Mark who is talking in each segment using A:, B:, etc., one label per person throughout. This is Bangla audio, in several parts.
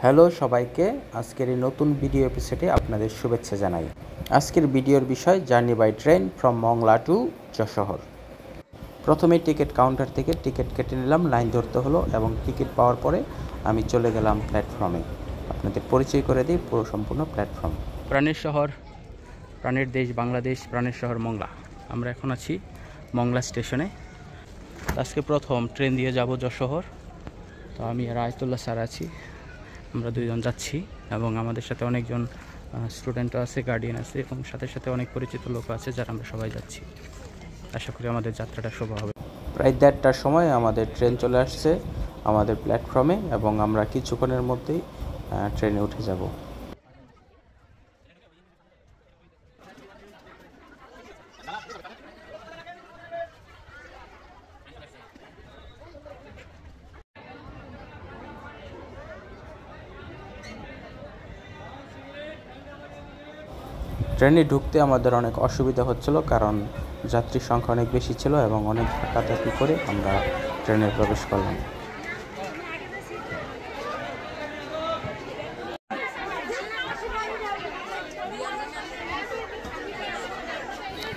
A: হ্যালো সবাইকে, আজকের এই নতুন ভিডিও এপিসোডে আপনাদের শুভেচ্ছা জানাই। আজকের ভিডিওর বিষয় journey by train from Mongla to Jessore. প্রথমে টিকিট কাউন্টার থেকে টিকিট কেটে নিলাম, লাইন ধরতে হলো এবং টিকিট পাওয়ার পরে আমি চলে গেলাম প্ল্যাটফর্মে। আপনাদের পরিচয় করে দিই পুরো সম্পূর্ণ প্ল্যাটফর্ম। প্রাণের শহর, প্রাণের দেশ বাংলাদেশ, প্রাণের শহর মংলা। আমরা এখন আছি মংলা স্টেশনে। আজকে প্রথম ট্রেন দিয়ে যাব যশোহর। তো আমি আর আয়তুল্লাহ স্যার আছি, আমরা দুইজন যাচ্ছি এবং আমাদের সাথে অনেকজন স্টুডেন্টও আছে, গার্ডিয়ান আছে এবং সাথে সাথে অনেক পরিচিত লোক আছে যারা আমরা সবাই যাচ্ছি। আশা করি আমাদের যাত্রাটা শুভ হবে। প্রায় 1:30টার সময় আমাদের ট্রেন চলে আসছে আমাদের প্ল্যাটফর্মে এবং আমরা কিছুক্ষণের মধ্যেই ট্রেনে উঠে যাব। ট্রেনে ঢুকতে আমাদের অনেক অসুবিধা হচ্ছিল, কারণ যাত্রীর সংখ্যা অনেক বেশি ছিল এবং অনেক ধাক্কাধাক্কি করে আমরা ট্রেনে প্রবেশ করলাম।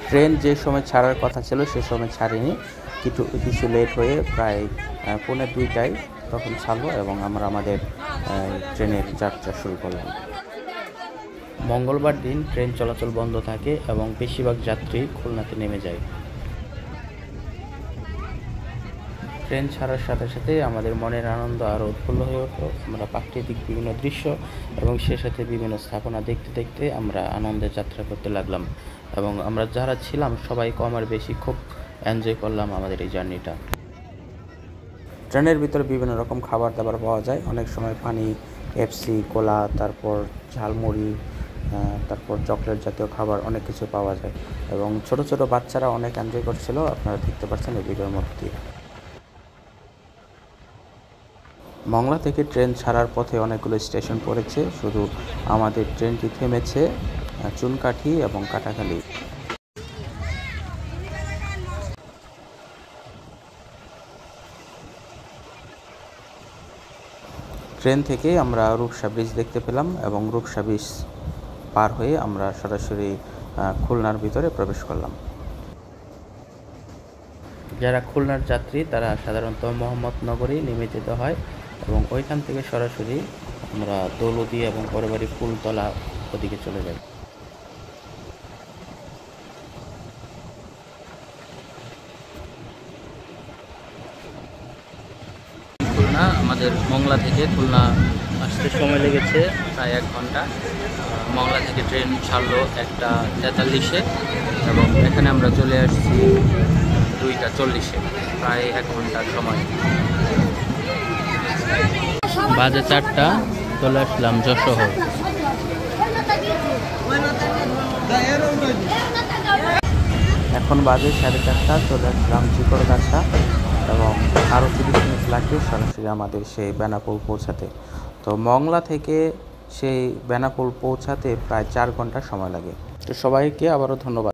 A: ট্রেন যে সময় ছাড়ার কথা ছিল সে সময় ছাড়েনি, কিছু লেট হয়ে প্রায় 1:45টায় তখন ছাড়লো এবং আমরা আমাদের ট্রেনের যাত্রা শুরু করলাম। মঙ্গলবার দিন ট্রেন চলাচল বন্ধ থাকে এবং বেশিরভাগ যাত্রী খুলনাতে নেমে যায়। ট্রেন ছাড়ার সাথে সাথে আমাদের মনের আনন্দ আরও উৎফুল্ল হয়ে উঠল। আমরা প্রাকৃতিক বিভিন্ন দৃশ্য এবং সে সাথে বিভিন্ন স্থাপনা দেখতে দেখতে আমরা আনন্দের যাত্রা করতে লাগলাম এবং আমরা যারা ছিলাম সবাই কম আর বেশি খুব এনজয় করলাম আমাদের এই জার্নিটা। ট্রেনের ভিতরে বিভিন্ন রকম খাবার দাবার পাওয়া যায়, অনেক সময় পানি, পেপসি, কোলা, তারপর ঝালমুড়ি, তারপর চকলেট জাতীয় খাবার অনেক কিছু পাওয়া যায় এবং ছোট ছোট বাচ্চারা অনেক এনজয় করছিল, আপনারা দেখতে পাচ্ছেন এই ভিডিওর মধ্যে। মংলা থেকে ট্রেন ছাড়ার পথে অনেকগুলো স্টেশন পড়েছে, শুধু আমাদের ট্রেনটি থেমেছে চুনকাঠি এবং কাটাখালী। ট্রেন থেকে আমরা রূপসা ব্রিজ দেখতে পেলাম এবং রূপসা ব্রিজ পার হয়ে আমরা সরাসরি খুলনার ভিতরে প্রবেশ করলাম। যারা খুলনার যাত্রী তারা সাধারণত মোহাম্মদনগরে নেমে যেতে হয় এবং ওইখান থেকে সরাসরি আমরা দৌলতদিয়া এবং পরেবাড়ি ফুলতলা ওদিকে চলে যাই। খুলনা, আমাদের মংলা থেকে খুলনা আসতে সময় লেগেছে প্রায় 1 ঘন্টা। মংলা থেকে ট্রেন ছাড়লো 1:43-এ এবং এখানে আমরা চলে আসছি 2:40-এ, প্রায় 1 ঘন্টার সময়। বাজে 4টা, চলে আসলাম যশোহর। এখন বাজে 4:30, চলে আসলাম চিকরগাছা এবং আরও 30 মিনিট লাগবে সরাসরি আমাদের সেই বেনাপোল পৌঁছাতে। তো মংলা থেকে সেই বেনাপোল পৌঁছাতে প্রায় 4 ঘন্টা সময় লাগে। তো সবাইকে আবারও ধন্যবাদ।